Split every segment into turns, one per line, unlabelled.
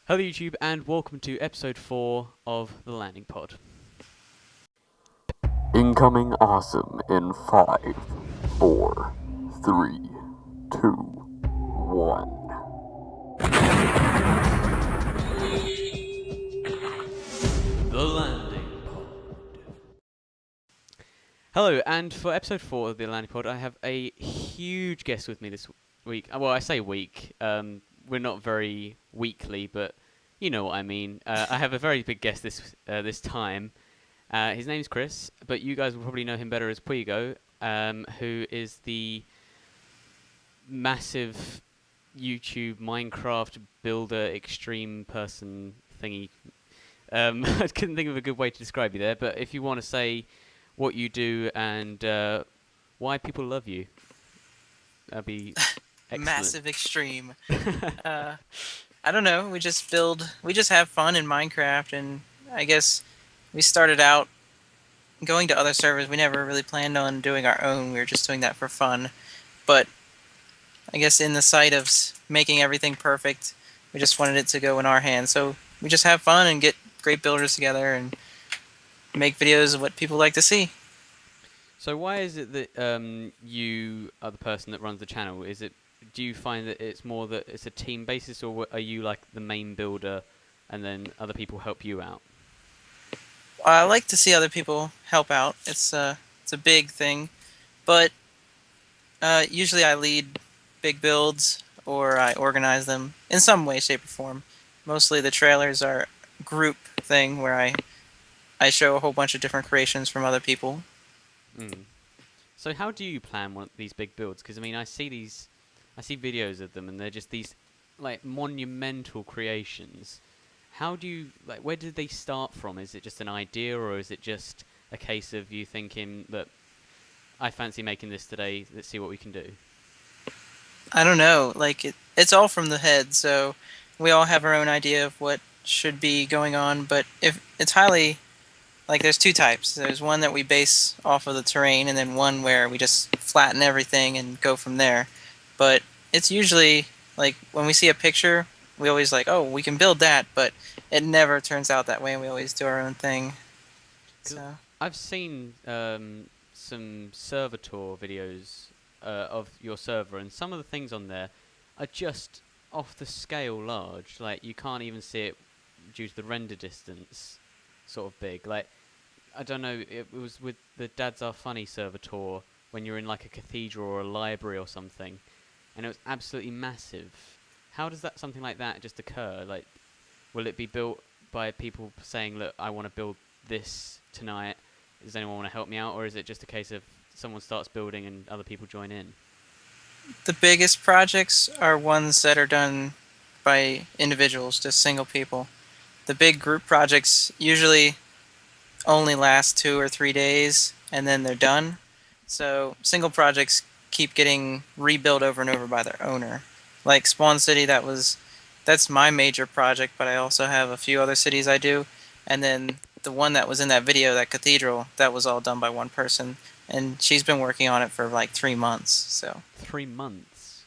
Hello YouTube and welcome to episode 4 of The Landing Pod.
Incoming awesome in 5, 4, 3, 2, 1.
The Landing Pod. Hello, and for episode 4 of The Landing Pod, I have a huge guest with me this week. Well, I say week. We're not very weekly, but you know what I mean. I have a very big guest this time. His name's Chris, but you guys will probably know him better as Pwego, who is the massive YouTube Minecraft builder extreme person thingy. I couldn't think of a good way to describe you there, but if you want to say what you do and why people love you, that'd be excellent.
Massive extreme. I don't know. We just have fun in Minecraft, and I guess we started out going to other servers. We never really planned on doing our own. We were just doing that for fun. But I guess in the sight of making everything perfect, we just wanted it to go in our hands. So we just have fun and get great builders together and make videos of what people like to see.
So why is it that you are the person that runs the channel? Do you find that it's more that it's a team basis, or are you like the main builder and then other people help you out?
I like to see other people help out. It's a big thing, but usually I lead big builds or I organize them in some way, shape, or form. Mostly the trailers are a group thing where I show a whole bunch of different creations from other people.
Mm. So how do you plan these big builds? Because I mean, I see videos of them, and they're just these like monumental creations. How do you where did they start from? Is it just an idea, or is it just a case of you thinking that I fancy making this today, let's see what we can do?
I don't know, it's all from the head, so we all have our own idea of what should be going on, but if it's highly there's two types. There's one that we base off of the terrain, and then one where we just flatten everything and go from there. But it's usually like when we see a picture, we always oh, we can build that, but it never turns out that way, and we always do our own thing. So
I've seen some server tour videos of your server, and some of the things on there are just off the scale large. Like you can't even see it due to the render distance, sort of big. Like I don't know, it was with the Dads Are Funny server tour when you're in like a cathedral or a library or something, and it was absolutely massive. How does something like that just occur? Like, will it be built by people saying, look, I want to build this tonight, does anyone want to help me out? Or is it just a case of someone starts building and other people join in?
the biggest projects are ones that are done by individuals, just single people. The big group projects usually only last 2 or 3 days, and then they're done. So single projects keep getting rebuilt over and over by their owner. Like Spawn City, that's my major project, but I also have a few other cities I do. And then the one that was in that video, that cathedral, that was all done by one person, and she's been working on it for like 3 months. So
3 months.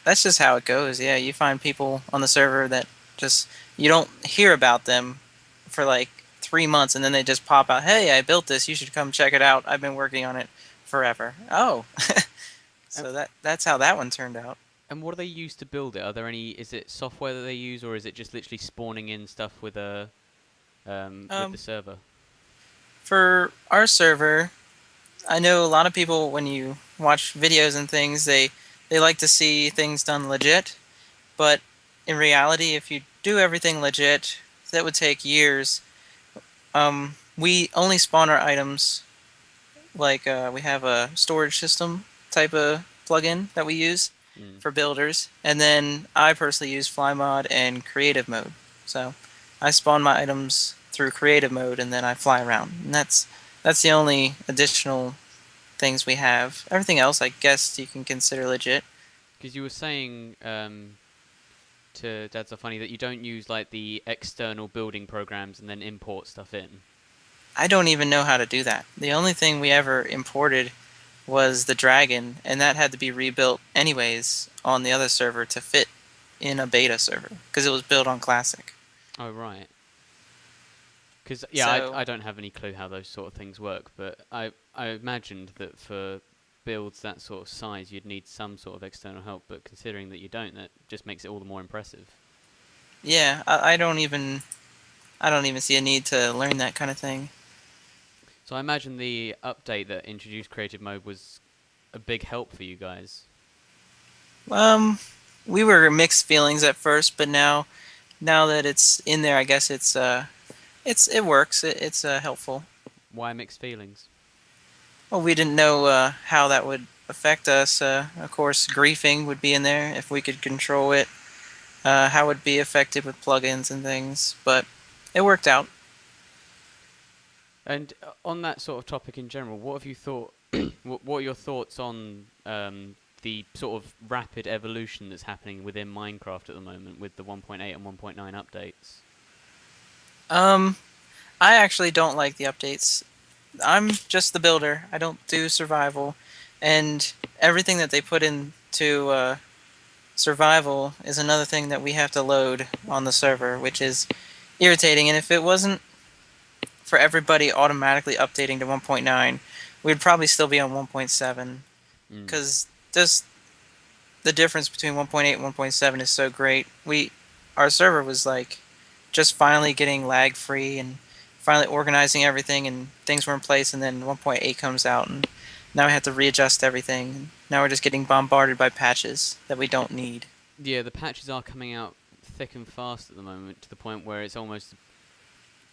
that's just how it goes. Yeah, you find people on the server that just you don't hear about them for like 3 months, and then they just pop out. Hey, I built this. You should come check it out. I've been working on it forever. Oh, so that's how that one turned out.
And what do they use to build it? Is it software that they use, or is it just literally spawning in stuff with with the server?
For our server, I know a lot of people when you watch videos and things, they like to see things done legit. But in reality, if you do everything legit, that would take years. We only spawn our items we have a storage system type of plugin that we use for builders, and then I personally use fly mod and creative mode. So I spawn my items through creative mode, and then I fly around, and that's the only additional things we have. Everything else, I guess, you can consider legit.
Because you were saying to Dads Are Funny that you don't use like the external building programs and then import stuff in.
I don't even know how to do that. The only thing we ever imported was the dragon, and that had to be rebuilt anyways on the other server to fit in a beta server because it was built on Classic.
Oh, right. Because
So
I don't have any clue how those sort of things work, but I imagined that for builds that sort of size, you'd need some sort of external help. But considering that you don't, that just makes it all the more impressive.
yeah, I don't even see a need to learn that kind of thing.
So I imagine the update that introduced creative mode was a big help for you guys.
Um, we were mixed feelings at first, but now that it's in there, I guess it works. It's helpful.
Why mixed feelings?
Well, we didn't know how that would affect us. Of course, griefing would be in there if we could control it. How it would be affected with plugins and things, but it worked out.
And on that sort of topic in general, what have you thought? What are your thoughts on the sort of rapid evolution that's happening within Minecraft at the moment with the 1.8 and 1.9 updates?
Um, I actually don't like the updates. I'm just the builder. I don't do survival, and everything that they put into survival is another thing that we have to load on the server, which is irritating. And if it wasn't for everybody automatically updating to 1.9, we'd probably still be on 1.7
Mm.
because just the difference between 1.8 and 1.7 is so great. Our server was like just finally getting lag free and finally organizing everything and things were in place, and then 1.8 comes out and now we have to readjust everything. Now we're just getting bombarded by patches that we don't need.
Yeah, the patches are coming out thick and fast at the moment to the point where it's almost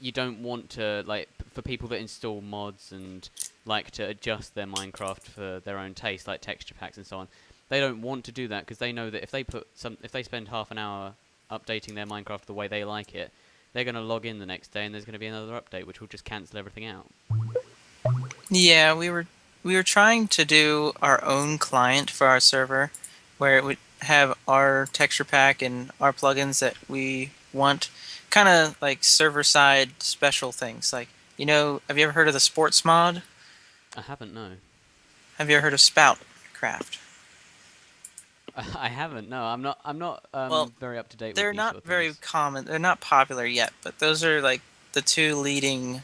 you don't want to for people that install mods and like to adjust their Minecraft for their own taste, like texture packs and so on. They don't want to do that because they know that if they spend half an hour updating their Minecraft the way they like it, they're going to log in the next day and there's going to be another update which will just cancel everything out.
Yeah, we were trying to do our own client for our server where it would have our texture pack and our plugins that we want, kind of like server side special things. Like, have you ever heard of the sports mod?
I haven't, no.
Have you ever heard of Spout Craft?
I haven't, no. I'm not
Well,
very up to date with
they're
these
not
sort of
very
things.
common. They're not popular yet, but those are like the two leading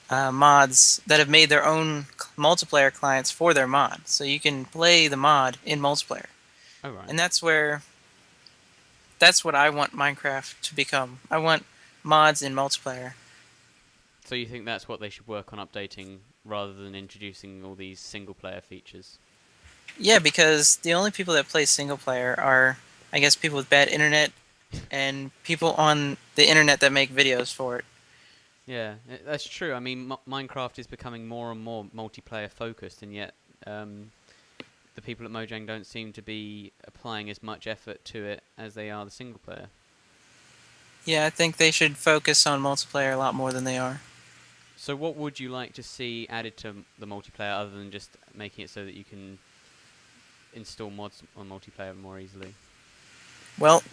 mods that have made their own multiplayer clients for their mod. So you can play the mod in multiplayer.
Oh, right.
And that's what I want Minecraft to become. I want mods in multiplayer.
So you think that's what they should work on updating rather than introducing all these single player features?
Yeah, because the only people that play single player are, I guess, people with bad internet and people on the internet that make videos for it.
Yeah, that's true. I mean, Minecraft is becoming more and more multiplayer focused, and yet the people at Mojang don't seem to be applying as much effort to it as they are the single player.
Yeah, I think they should focus on multiplayer a lot more than they are.
So what would you like to see added to the multiplayer other than just making it so that you can install mods on multiplayer more easily?
Well,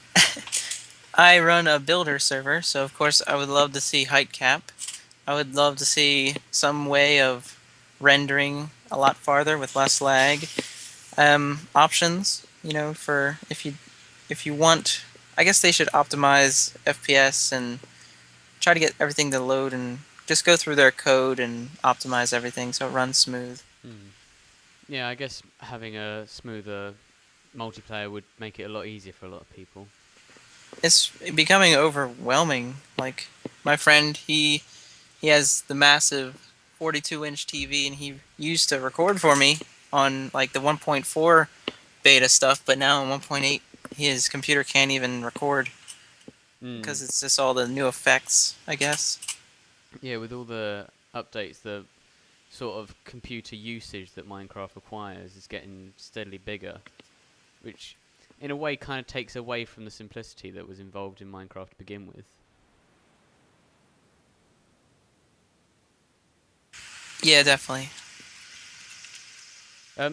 I run a builder server, so of course I would love to see height cap. I would love to see some way of rendering a lot farther with less lag. Options, for if you want. I guess they should optimize FPS and try to get everything to load and just go through their code and optimize everything so it runs smooth.
Hmm. Yeah, I guess having a smoother multiplayer would make it a lot easier for a lot of people.
It's becoming overwhelming. Like my friend, he has the massive 42-inch TV, and he used to record for me on like the 1.4 beta stuff, but now on 1.8, his computer can't even record
Hmm.
because it's just all the new effects, I guess.
Yeah, with all the updates, the sort of computer usage that Minecraft requires is getting steadily bigger, which in a way kind of takes away from the simplicity that was involved in Minecraft to begin with.
Yeah, definitely.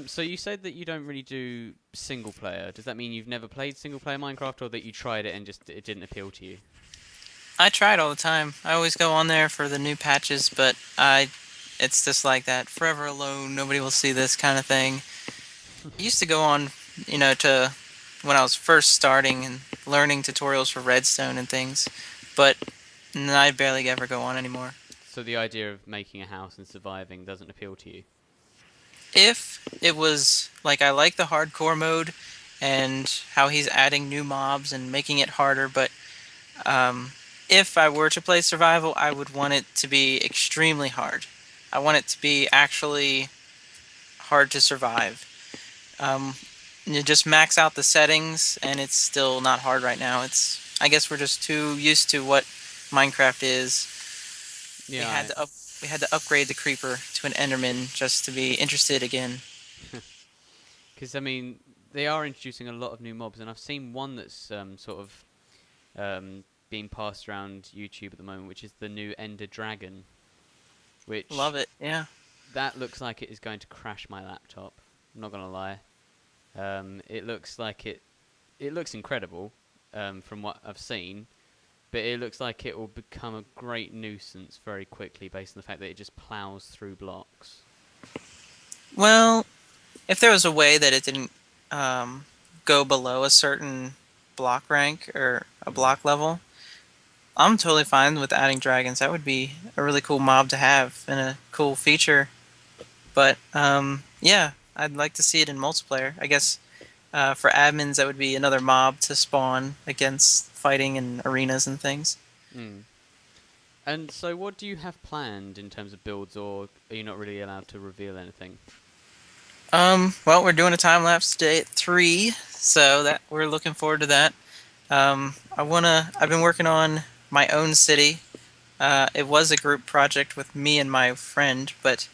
So you said that you don't really do single player. Does that mean you've never played single player Minecraft, or that you tried it and just it didn't appeal to you?
I try it all the time. I always go on there for the new patches, but it's just like that. Forever alone, nobody will see this kind of thing. I used to go on, to when I was first starting and learning tutorials for redstone and things, but I barely ever go on anymore.
So the idea of making a house and surviving doesn't appeal to you.
If it was like I like the hardcore mode and how he's adding new mobs and making it harder, but um, if I were to play survival, I would want it to be extremely hard. I want it to be actually hard to survive. Um, you just max out the settings, and it's still not hard right now. I guess we're just too used to what Minecraft is. We
Yeah,
had to up we had to upgrade the creeper to an Enderman just to be interested again.
because I mean they are introducing a lot of new mobs, and I've seen one that's sort of being passed around YouTube at the moment, which is the new Ender Dragon, which
Love it, yeah.
that looks like it is going to crash my laptop. I'm not gonna lie. It looks like it looks incredible from what I've seen, but it looks like it will become a great nuisance very quickly based on the fact that it just plows through blocks.
Well, if there was a way that it didn't um, go below a certain block rank or a
Mm.
block level, I'm totally fine with adding dragons. That would be a really cool mob to have and a cool feature. But yeah, I'd like to see it in multiplayer. I guess for admins, that would be another mob to spawn against fighting in arenas and things.
Mm. And so, what do you have planned in terms of builds, or are you not really allowed to reveal anything?
Well, we're doing a time lapse today at 3, so that we're looking forward to that. I've been working on my own city. It was a group project with me and my friend, but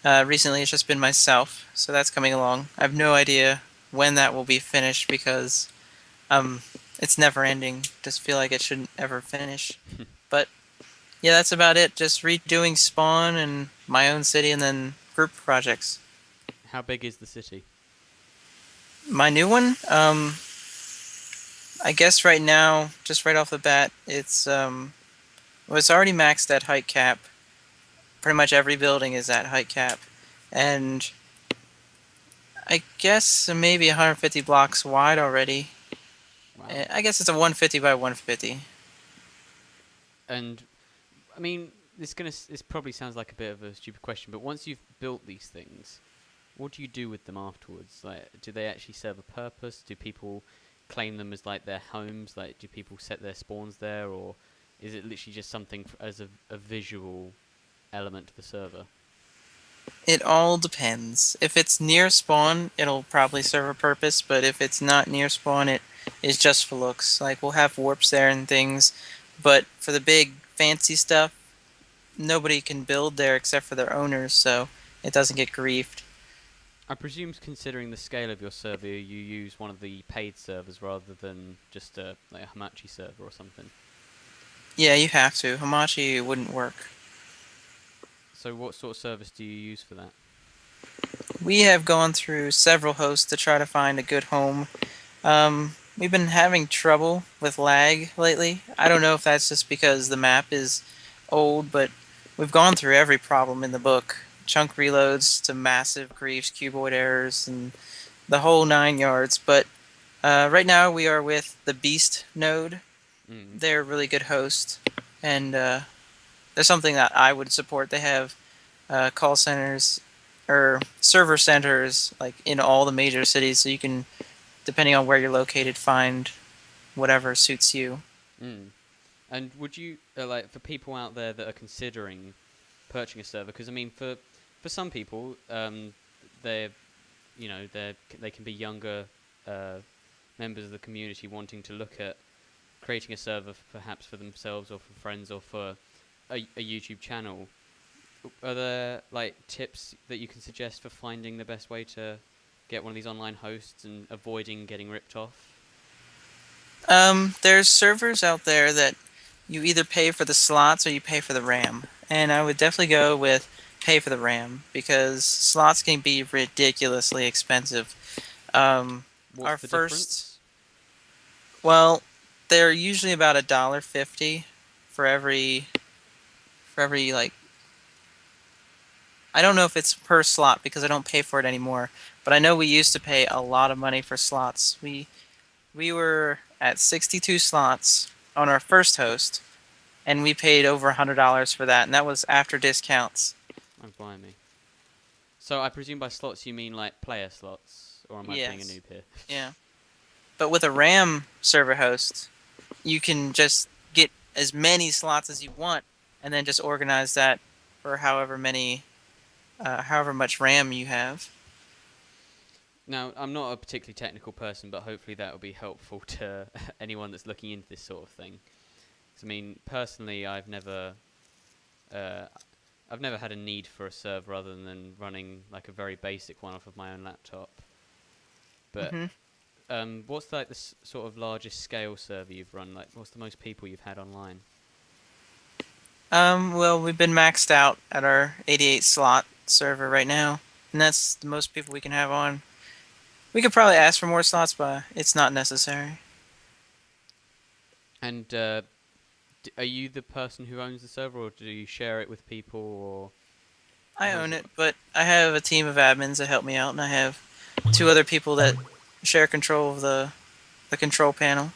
recently it's just been myself, so that's coming along. I have no idea when that will be finished because um, it's never ending. Just feel like it shouldn't ever finish. But yeah, that's about it. Just redoing Spawn and my own city, and then group projects.
How big is the city?
My new one, I guess right now, just right off the bat, well, it's already maxed at height cap. Pretty much every building is at height cap, and I guess maybe 150 blocks wide already.
Wow.
I guess it's a 150 by 150.
And I mean, this probably sounds like a bit of a stupid question, but once you've built these things, what do you do with them afterwards? Like, do they actually serve a purpose? Do people claim them as like their homes? Like, do people set their spawns there, or is it literally just something as a visual element to the server?
It all depends. If it's near spawn, it'll probably serve a purpose, but if it's not near spawn, it is just for looks. Like, we'll have warps there and things, but for the big fancy stuff, nobody can build there except for their owners, so it doesn't get griefed.
I presume, considering the scale of your server, you use one of the paid servers rather than just a like a Hamachi server or something.
Yeah, you have to. Hamachi wouldn't work.
So, what sort of service do you use for that?
We have gone through several hosts to try to find a good home. We've been having trouble with lag lately. I don't know if that's just because the map is old, but we've gone through every problem in the book. Chunk reloads to massive griefs, cuboid errors, and the whole 9 yards. But right now we are with the Beast node.
Mm.
They're a really good host, and they're something that I would support. They have call centers or server centers like in all the major cities, so you can, depending on where you're located, find whatever suits you.
Mm. And would you like for people out there that are considering purchasing a server? Because I mean, for some people, they're they can be younger members of the community wanting to look at creating a server, perhaps for themselves or for friends or for a YouTube channel. Are there like tips that you can suggest for finding the best way to get one of these online hosts and avoiding getting ripped off?
There's servers out there that you either pay for the slots or you pay for the RAM, and I would definitely go with pay for the RAM because slots can be ridiculously expensive. Our
What's the
first,
difference?
well, they're usually about $1.50 for every like, I don't know if it's per slot because I don't pay for it anymore, but I know we used to pay a lot of money for slots. We were at 62 slots on our first host, and we paid over $100 for that, and that was after discounts.
Oh, blimey. So I presume by slots you mean like player slots, or am I being a
Yes.
noob here?
Yeah. But with a RAM server host, you can just get as many slots as you want, and then just organize that for however much RAM you have.
Now, I'm not a particularly technical person, but hopefully that will be helpful to anyone that's looking into this sort of thing. 'Cause, I mean, personally, uh, I've never had a need for a server other than running like a very basic one off of my own laptop. But
hmm
what's like the sort of largest scale server you've run? Like, what's the most people you've had online?
Well, we've been maxed out at our 88 slot server right now, and that's the most people we can have on. We could probably ask for more slots, but it's not necessary.
And are you the person who owns the server, or do you share it with people, or
I
how does
own
it
it,
work?
but I have a team of admins that help me out, and I have two other people that share control of the control panel.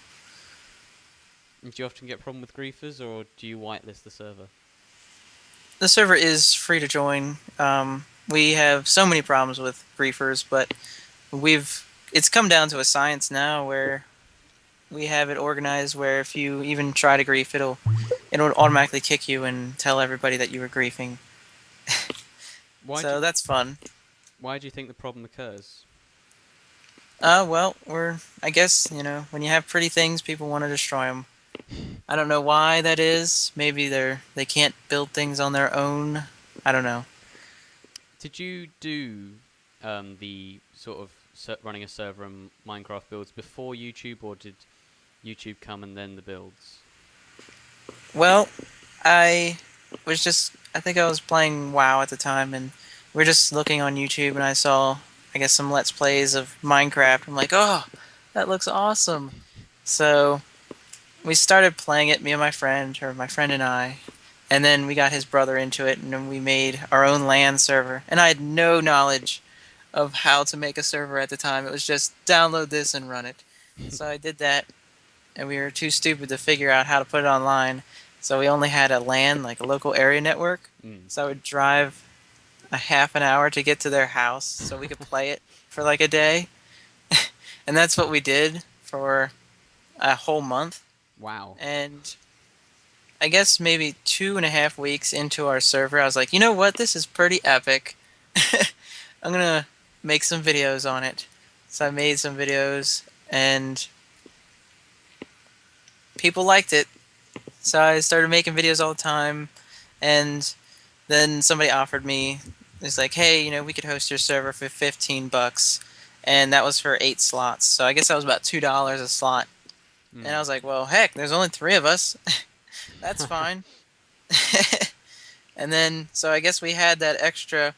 And do you often get problem with griefers, or do you whitelist the server?
The server is free to join. We have so many problems with griefers, but it's come down to a science now where we have it organized where if you even try to grief, it'll automatically kick you and tell everybody that you were griefing.
Why do
So that's fun.
why do you think the problem occurs?
Well, I guess, when you have pretty things, people want to destroy them. I don't know why that is. Maybe they can't build things on their own. I don't know.
Did you do the sort of running a server and Minecraft builds before YouTube, or did YouTube come and then the builds?
Well, I think I was playing WoW at the time, and we're just looking on YouTube, and I saw, I guess, some Let's Plays of Minecraft. I'm like, oh, that looks awesome. So we started playing it, me and my friend, or my friend and I, and then we got his brother into it, and then we made our own LAN server. And I had no knowledge of how to make a server at the time. It was just download this and run it. So I did that, and we were too stupid to figure out how to put it online. So we only had a LAN, like a local area network.
Mm.
So I would drive a half an hour to get to their house so we could play it for like a day. And that's what we did for a whole month.
Wow.
And I guess maybe 2.5 weeks into our server, I was like, you know what? This is pretty epic. I'm going to make some videos on it. So I made some videos, and people liked it. So I started making videos all the time, and then somebody offered me, it's like, hey, we could host your server for $15, and that was for 8 slots. So I guess that was about $2 a slot. And I
Mm.
was like, well, heck, there's only 3 of us. That's fine. And then, so I guess we had that extra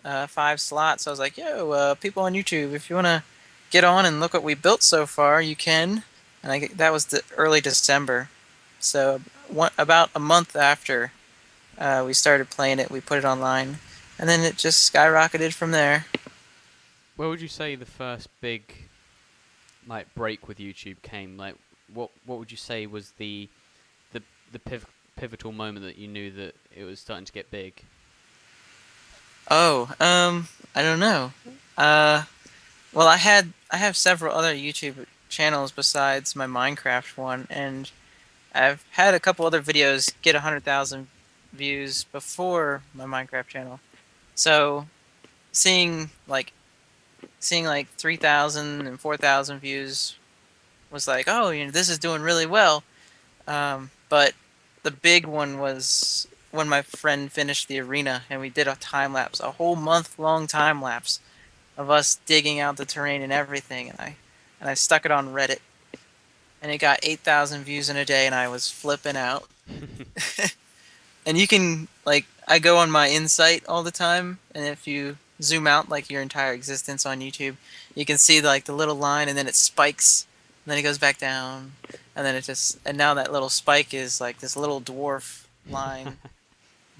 5 slots. So I was like, yo, people on YouTube, if you want to get on and look what we built so far, you can. And that was the early December. So about a month after we started playing it, we put it online. And then it just skyrocketed from there.
Where would you say the first big like break with YouTube came? Like, what would you say was the the pivotal moment that you knew that it was starting to get big?
Oh, I don't know. Uh, well, I have several other YouTube channels besides my Minecraft one, and I've had a couple other videos get 100,000 views before my Minecraft channel. So seeing like seeing like 3,000 and 4,000 views was like, oh, this is doing really well. But the big one was when my friend finished the arena, and we did a time lapse, a whole month-long time lapse of us digging out the terrain and everything, and I stuck it on Reddit, and it got 8,000 views in a day, and I was flipping out. And you can, like, I go on my Insight all the time, and if you zoom out like your entire existence on YouTube, you can see like the little line, and then it spikes, and then it goes back down, and then and now that little spike is like this little dwarf line.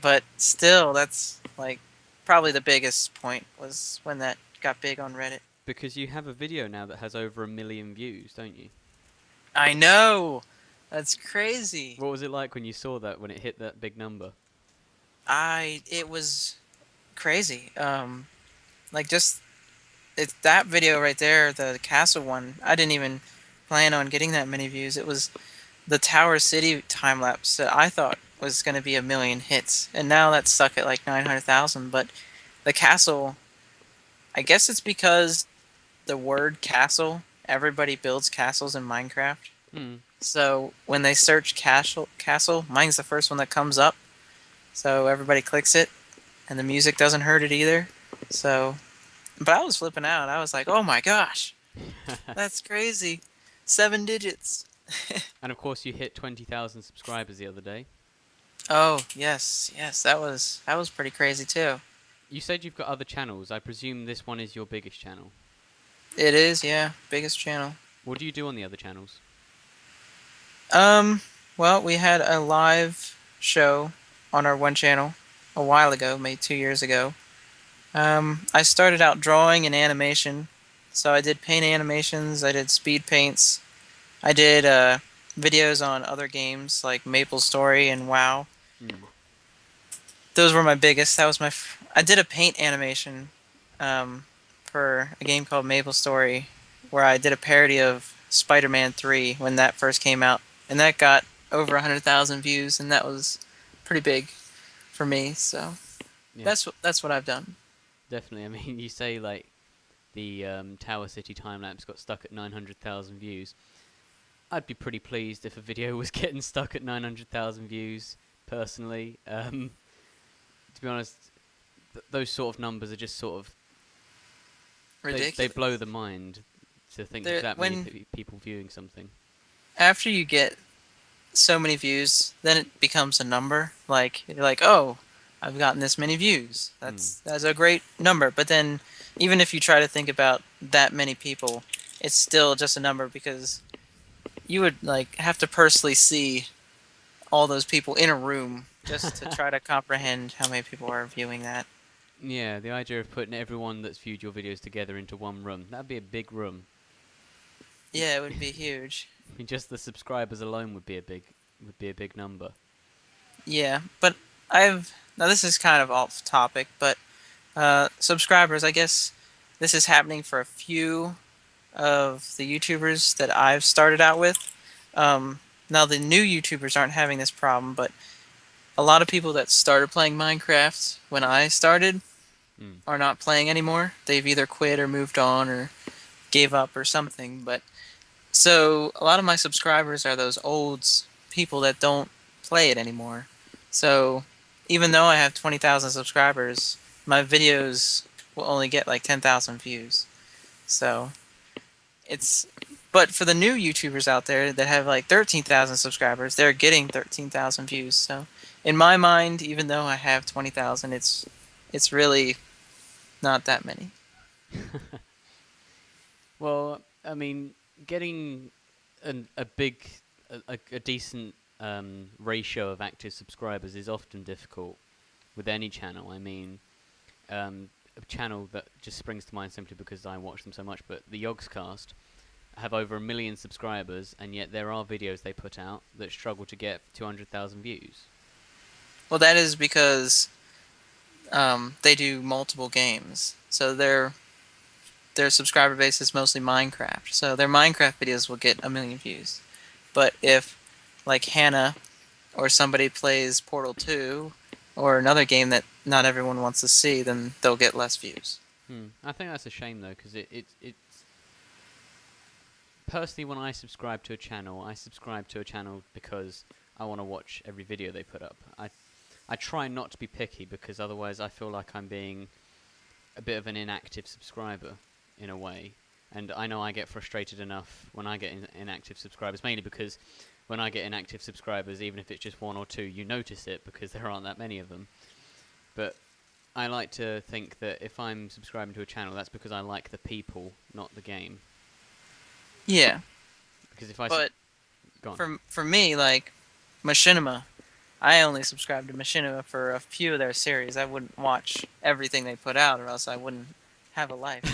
But still, that's like probably the biggest point was when that got big on Reddit.
Because you have a video now that has over 1 million views, don't you?
I know. That's crazy.
What was it like when you saw that, when it hit that big number?
It was crazy. Like just it's that video right there, the castle one. I didn't even plan on getting that many views. It was the Tower City time lapse that I thought was going to be 1 million hits, and now that's stuck at like 900,000. But the castle, I guess it's because the word castle. Everybody builds castles in Minecraft.
Hmm.
So when they search castle, mine's the first one that comes up. So everybody clicks it, and the music doesn't hurt it either. So, but I was flipping out. I was like, "Oh my gosh, that's crazy! 7 digits."
And of course, you hit 20,000 subscribers the other day.
Oh yes, that was pretty crazy too.
You said you've got other channels. I presume this one is your biggest channel.
It is, yeah, biggest channel.
What do you do on the other channels?
Well, we had a live show on our one channel a while ago, maybe 2 years ago. I started out drawing and animation, so I did paint animations, I did speed paints, I did videos on other games like Maple Story and WoW.
Hmm.
Those were my biggest. That was I did a paint animation for a game called Maple Story, where I did a parody of Spider-Man 3 when that first came out, and that got over 100,000 views, and that was pretty big for me. So
Yeah,
that's what I've done.
definitely. I mean, you say like the Tower City time lapse got stuck at 900,000 views. I'd be pretty pleased if a video was getting stuck at 900,000 views, personally. To be honest, those sort of numbers are just sort of
Ridiculous.
they blow the mind to think
They're-
of that
when-
many people viewing something.
After you get so many views, then it becomes a number. Like you're like, oh, I've gotten this many views. That's a great number. But then, even if you try to think about that many people, it's still just a number because you would like have to personally see all those people in a room just to try to comprehend how many people are viewing that.
Yeah, the idea of putting everyone that's viewed your videos together into one room, that'd be a big room.
Yeah, it would be huge.
I mean, just the subscribers alone would be a big number.
Yeah, but now this is kind of off topic, but subscribers, I guess this is happening for a few of the YouTubers that I've started out with. Now the new YouTubers aren't having this problem, but a lot of people that started playing Minecraft when I started are not playing anymore. They've either quit or moved on or gave up or something. But so a lot of my subscribers are those old people that don't play it anymore. So even though I have 20,000 subscribers, my videos will only get like 10,000 views. So it's but for the new YouTubers out there that have like 13,000 subscribers, they're getting 13,000 views. So in my mind, even though I have 20,000, it's really not that many.
Well, I mean, getting a big, a decent ratio of active subscribers is often difficult with any channel. I mean, a channel that just springs to mind simply because I watch them so much, but the Yogscast have over 1 million subscribers, and yet there are videos they put out that struggle to get 200,000 views.
Well, that is because they do multiple games, so their subscriber base is mostly Minecraft. So their Minecraft videos will get 1 million views. But if, like Hannah, or somebody plays Portal 2, or another game that not everyone wants to see, then they'll get less views.
I think that's a shame though, because it's personally, when I subscribe to a channel, I subscribe to a channel because I want to watch every video they put up. I try not to be picky because otherwise I feel like I'm being a bit of an inactive subscriber in a way. And I know I get frustrated enough when I get inactive subscribers, mainly because when I get inactive subscribers, even if it's just one or two, you notice it because there aren't that many of them. But I like to think that if I'm subscribing to a channel, that's because I like the people, not the game.
Yeah,
Because if I
but
go on.
for me, like Machinima, I only subscribe to Machinima for a few of their series. I wouldn't watch everything they put out, or else I wouldn't have a life.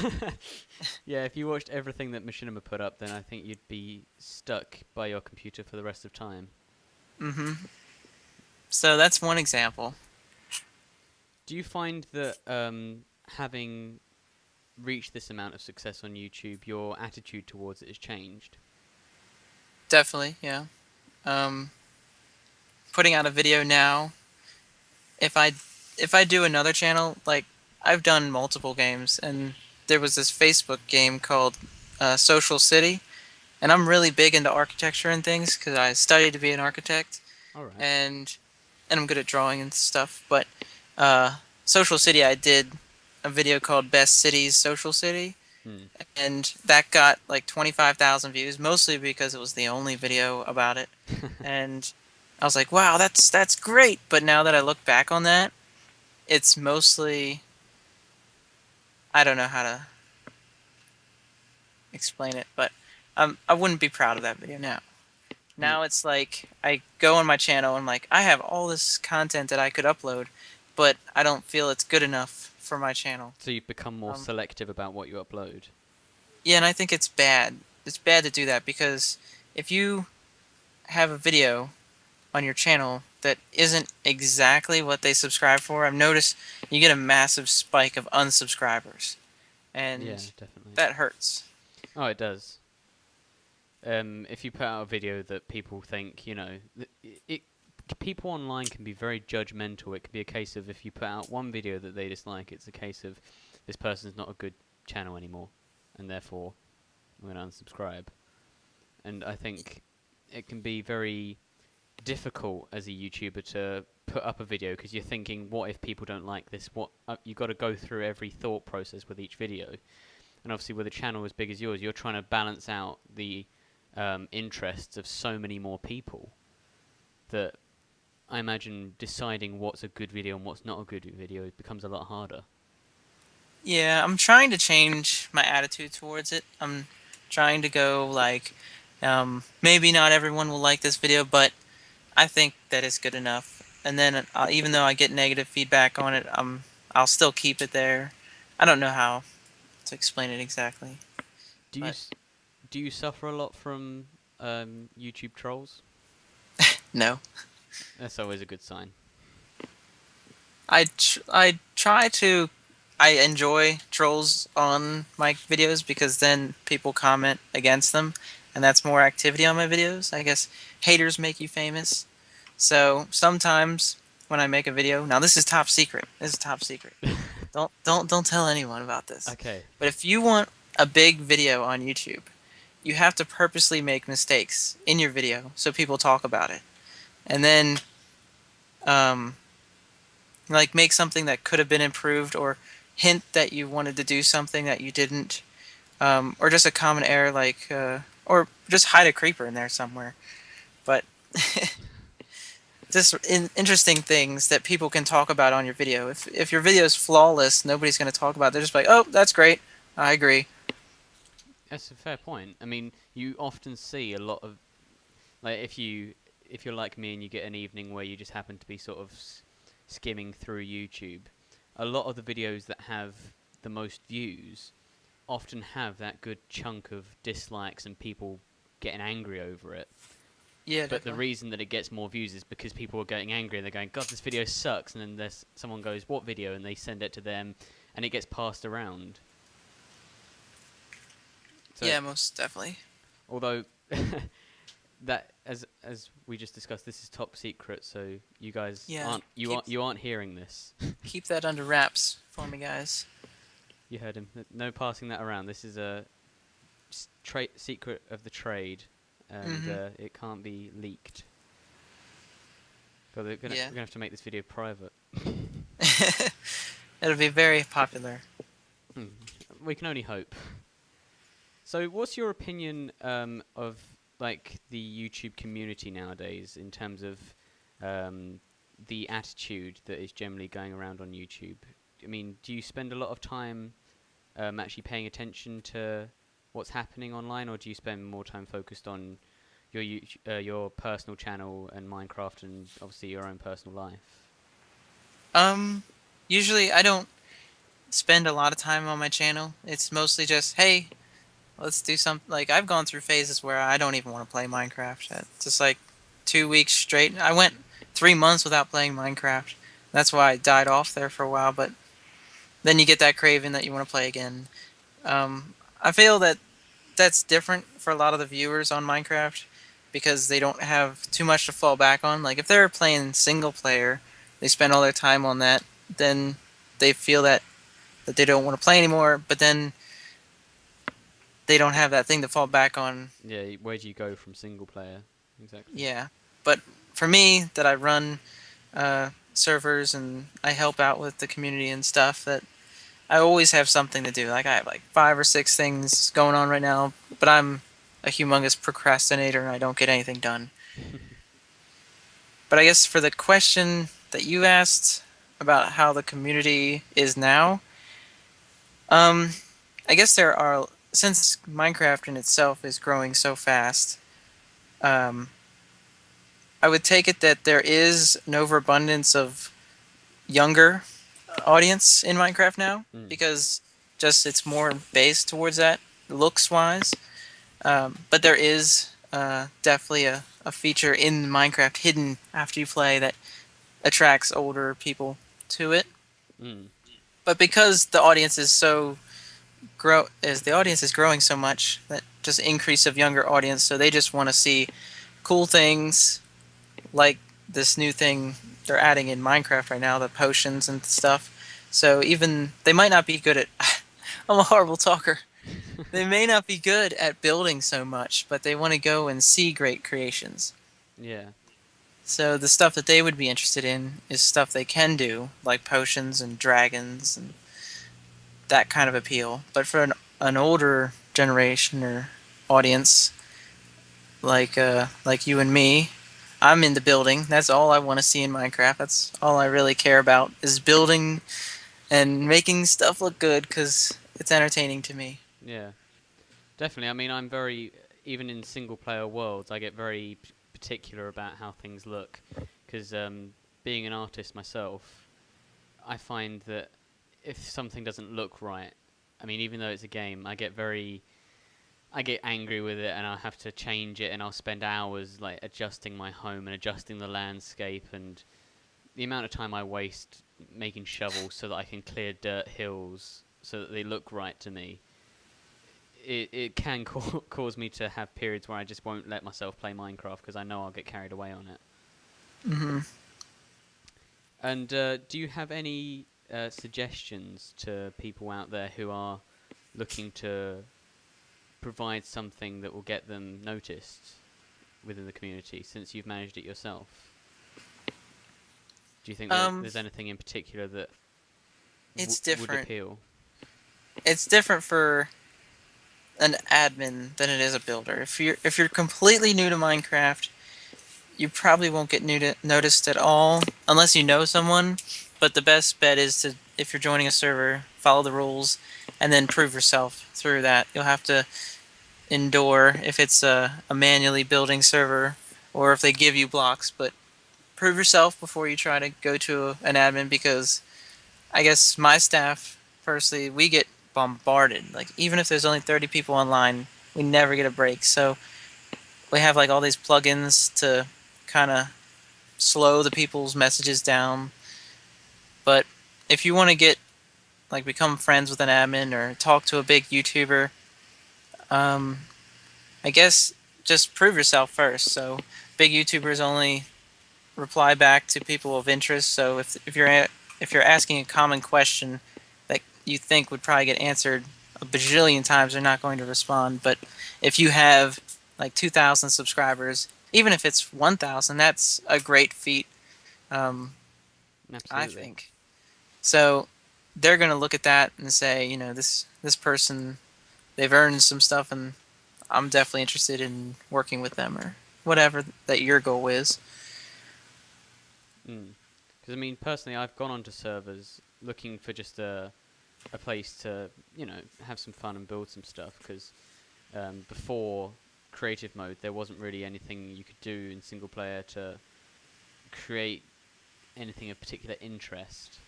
Yeah, if you watched everything that Machinima put up, then I think you'd be stuck by your computer for the rest of time.
Hmm. So that's one example.
Do you find that having reached this amount of success on YouTube, your attitude towards it has changed?
Definitely, yeah. Um, Putting out a video now, if I if I do another channel, like I've done multiple games, and there was this Facebook game called Social City, and I'm really big into architecture and things because I studied to be an architect,
All right.
and I'm good at drawing and stuff. But uh, Social City, I did a video called Best Cities Social City,
Hmm.
and that got like 25,000 views, mostly because it was the only video about it. And I was like, wow, that's great. But now that I look back on that, it's mostly, I don't know how to explain it, but I wouldn't be proud of that video now.
Mm.
Now it's like I go on my channel and I'm like, I have all this content that I could upload, but I don't feel it's good enough for my channel.
So you've become more
Um,
selective about what you upload.
yeah, and I think it's bad. It's bad to do that because if you have a video on your channel that isn't exactly what they subscribe for, I've noticed you get a massive spike of unsubscribers,
Yeah,
and
definitely.
that hurts.
Oh, it does. If you put out a video that people think, people online can be very judgmental. It can be a case of if you put out one video that they dislike, it's a case of this person's not a good channel anymore, and therefore I'm going to unsubscribe. And I think it can be very difficult as a YouTuber to put up a video because you're thinking, what if people don't like this? What you got to go through every thought process with each video, and obviously with a channel as big as yours, you're trying to balance out the interests of so many more people that I imagine deciding what's a good video and what's not a good video becomes a lot harder.
Yeah, I'm trying to change my attitude towards it. I'm trying to go like, maybe not everyone will like this video, but I think that it's good enough. And then even though I get negative feedback on it, I'll still keep it there. I don't know how to explain it exactly,
Do you
but
s- do you suffer a lot from YouTube trolls?
no.
That's always a good sign.
I try to. I enjoy trolls on my videos because then people comment against them, and that's more activity on my videos. I guess haters make you famous. So sometimes when I make a video, now this is top secret. This is top secret. Don't tell anyone about this.
Okay.
But if you want a big video on YouTube, you have to purposely make mistakes in your video so people talk about it, and then um, like make something that could have been improved, or hint that you wanted to do something that you didn't, or just a common error like, or just hide a creeper in there somewhere. But just interesting things that people can talk about on your video. If your video is flawless, nobody's going to talk about it. They're just like, oh, that's great. I agree.
That's a fair point. I mean, you often see a lot of like if you're like me and you get an evening where you just happen to be sort of skimming through YouTube, a lot of the videos that have the most views often have that good chunk of dislikes and people getting angry over it.
Yeah,
But the
definitely.
reason that it gets more views is because people are getting angry and they're going, "God, this video sucks," and then there's someone goes, "What video?" and they send it to them, and it gets passed around. So,
Yeah, most definitely.
although that as we just discussed, this is top secret, so you guys
Yeah,
aren't you
keep
aren't you aren't hearing this.
keep that under wraps for me, guys.
You heard him. No passing that around. This is a secret of the trade, and
Hmm.
it can't be leaked. God,
Yeah.
we're gonna have to make this video private.
It'll be very popular.
Hmm. We can only hope. So, what's your opinion of like the YouTube community nowadays in terms of the attitude that is generally going around on YouTube? I mean, do you spend a lot of time actually paying attention to what's happening online, or do you spend more time focused on your personal channel and Minecraft, and obviously your own personal life?
Um, Usually I don't. spend a lot of time on my channel. It's mostly just, hey, let's do something. Like, I've gone through phases where I don't even want to play Minecraft. Just like 2 weeks straight. I went 3 months without playing Minecraft. That's why I died off there for a while. But then you get that craving that you want to play again. I feel that that's different for a lot of the viewers on Minecraft because they don't have too much to fall back on. Like, if they're playing single player, they spend all their time on that, then they feel that they don't want to play anymore, but then they don't have that thing to fall back on.
Yeah, where do you go from single player? Exactly.
Yeah. But for me, that I run servers and I help out with the community and stuff, that I always have something to do. Like, I have like 5 or 6 things going on right now, but I'm a humongous procrastinator and I don't get anything done. But I guess for the question that you asked about how the community is now, um, I guess there are, since Minecraft in itself is growing so fast, um, I would take it that there is an overabundance of younger audience in Minecraft now
Mm.
because just it's more based towards that looks wise. But there is definitely a feature in Minecraft hidden after you play that attracts older people to it.
Mm.
But because the audience is so as the audience is growing so much, that just increase of younger audience, so they just want to see cool things like this new thing they're adding in Minecraft right now, the potions and stuff. So even they might not be good at I'm a horrible talker. They may not be good at building so much, but they want to go and see great creations.
Yeah.
So the stuff that they would be interested in is stuff they can do, like potions and dragons and that kind of appeal. But for an older generation or audience, like you and me, I'm into building. That's all I want to see in Minecraft. That's all I really care about is building and making stuff look good because it's entertaining to me.
Yeah. Definitely. I mean, I'm very, even in single player worlds, I get very particular about how things look. Because being an artist myself, I find that if something doesn't look right, I mean, even though it's a game, I get angry with it and I have to change it and I'll spend hours like adjusting my home and adjusting the landscape and the amount of time I waste making shovels so that I can clear dirt hills so that they look right to me. It can cause me to have periods where I just won't let myself play Minecraft because I know I'll get carried away on it.
Hmm.
And do you have any suggestions to people out there who are looking to provide something that will get them noticed within the community since you've managed it yourself? Do you think that
Um,
there's anything in particular that
it's
would
different.
appeal?
It's different for an admin than it is a builder. If you're completely new to Minecraft, you probably won't get noticed at all unless you know someone. But the best bet is to, if you're joining a server, follow the rules, and then prove yourself through that. You'll have to endure if it's a manually building server or if they give you blocks, but prove yourself before you try to go to an admin because I guess my staff, personally, we get bombarded. Like, even if there's only 30 people online, we never get a break. So we have like all these plugins to kind of slow the people's messages down. But if you want to get like become friends with an admin or talk to a big YouTuber, um, I guess just prove yourself first. So big YouTubers only reply back to people of interest. So if you're asking a common question that you think would probably get answered a bajillion times, they're not going to respond. But if you have like 2,000 subscribers, even if it's 1,000, that's a great feat. Um, I
Absolutely.
think so. They're going to look at that and say, this person, they've earned some stuff, and I'm definitely interested in working with them or whatever that your goal is.
Because I mean, personally, I've gone onto servers looking for just a place to have some fun and build some stuff. Because before creative mode, there wasn't really anything you could do in single player to create anything of particular interest.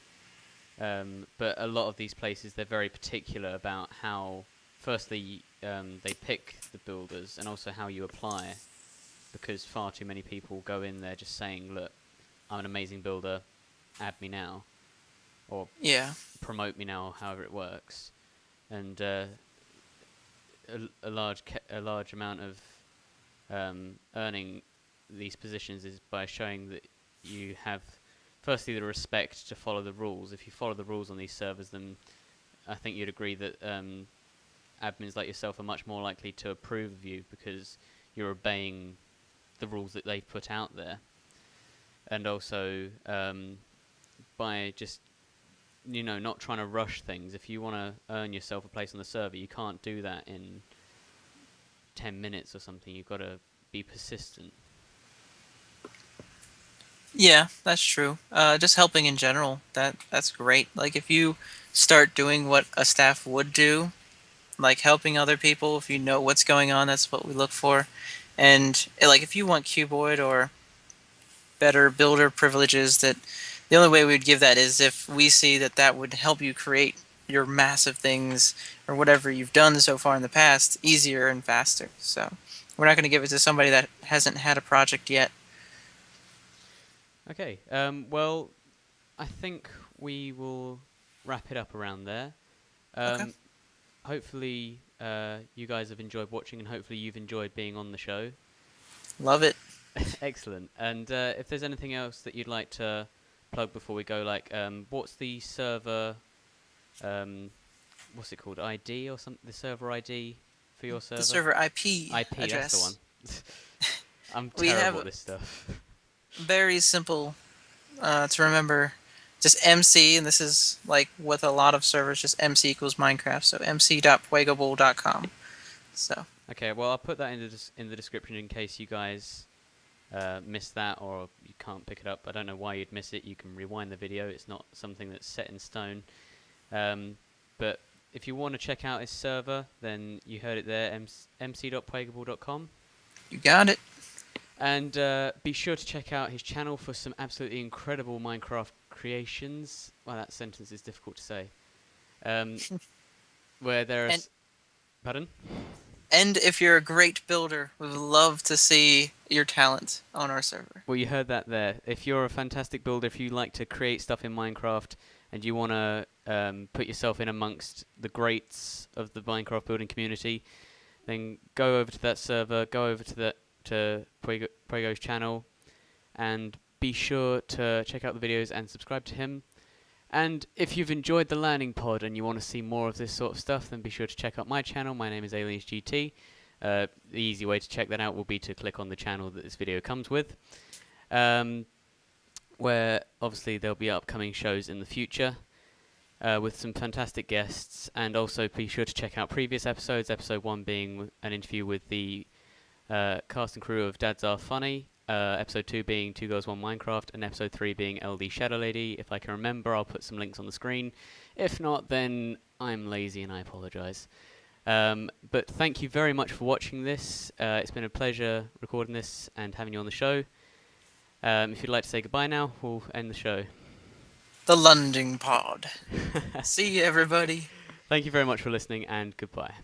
But a lot of these places, they're very particular about how, firstly, they pick the builders and also how you apply, because far too many people go in there just saying, look, I'm an amazing builder, add me now, or
Yeah.
promote me now, however it works. And a large amount of earning these positions is by showing that you have, firstly, the respect to follow the rules. If you follow the rules on these servers, then I think you'd agree that admins like yourself are much more likely to approve of you because you're obeying the rules that they've put out there. And also, by just, not trying to rush things. If you want to earn yourself a place on the server, you can't do that in 10 minutes or something. You've got to be persistent.
Yeah, that's true. Just helping in general, that's great. Like if you start doing what a staff would do, like helping other people, if you know what's going on, that's what we look for. And like if you want cuboid or better builder privileges, that the only way we'd give that is if we see that that would help you create your massive things or whatever you've done so far in the past easier and faster. So we're not going to give it to somebody that hasn't had a project yet.
Okay, well, I think we will wrap it up around there.
Okay.
Hopefully, you guys have enjoyed watching, and hopefully you've enjoyed being on the show.
Love it.
Excellent. And if there's anything else that you'd like to plug before we go, like, what's the server, what's it called, ID or something? The server ID for your server?
The server IP
IP,
address.
that's the one. I'm
We have
terrible at this stuff.
Very simple to remember. Just MC, and this is like with a lot of servers, just MC equals Minecraft. So mc.pwegoable.com. So.
Okay, well, I'll put that in the description in case you guys missed that or you can't pick it up. I don't know why you'd miss it. You can rewind the video. It's not something that's set in stone. But if you want to check out his server, then you heard it there, mc.pwegoable.com.
You got it.
And be sure to check out his channel for some absolutely incredible Minecraft creations. Well, that sentence is difficult to say. Where there are... Pardon?
And if you're a great builder, we would love to see your talent on our server.
Well, you heard that there. If you're a fantastic builder, if you like to create stuff in Minecraft, and you want to put yourself in amongst the greats of the Minecraft building community, then go over to that server, go over to Pwego's channel, and be sure to check out the videos and subscribe to him. And if you've enjoyed the Learning Pod and you want to see more of this sort of stuff, then be sure to check out my channel. My name is AliensGT. The easy way to check that out will be to click on the channel that this video comes with, where obviously there'll be upcoming shows in the future with some fantastic guests. And also be sure to check out previous episodes, episode 1 being an interview with the cast and crew of Dads Are Funny, episode 2 being 2 Girls 1 Minecraft, and episode 3 being LD Shadow Lady. If I can remember, I'll put some links on the screen. If not, then I'm lazy and I apologise. But thank you very much for watching this. It's been a pleasure recording this and having you on the show. If you'd like to say goodbye now, we'll end the show.
The Lunding Pod. See you, everybody.
Thank you very much for listening, and goodbye.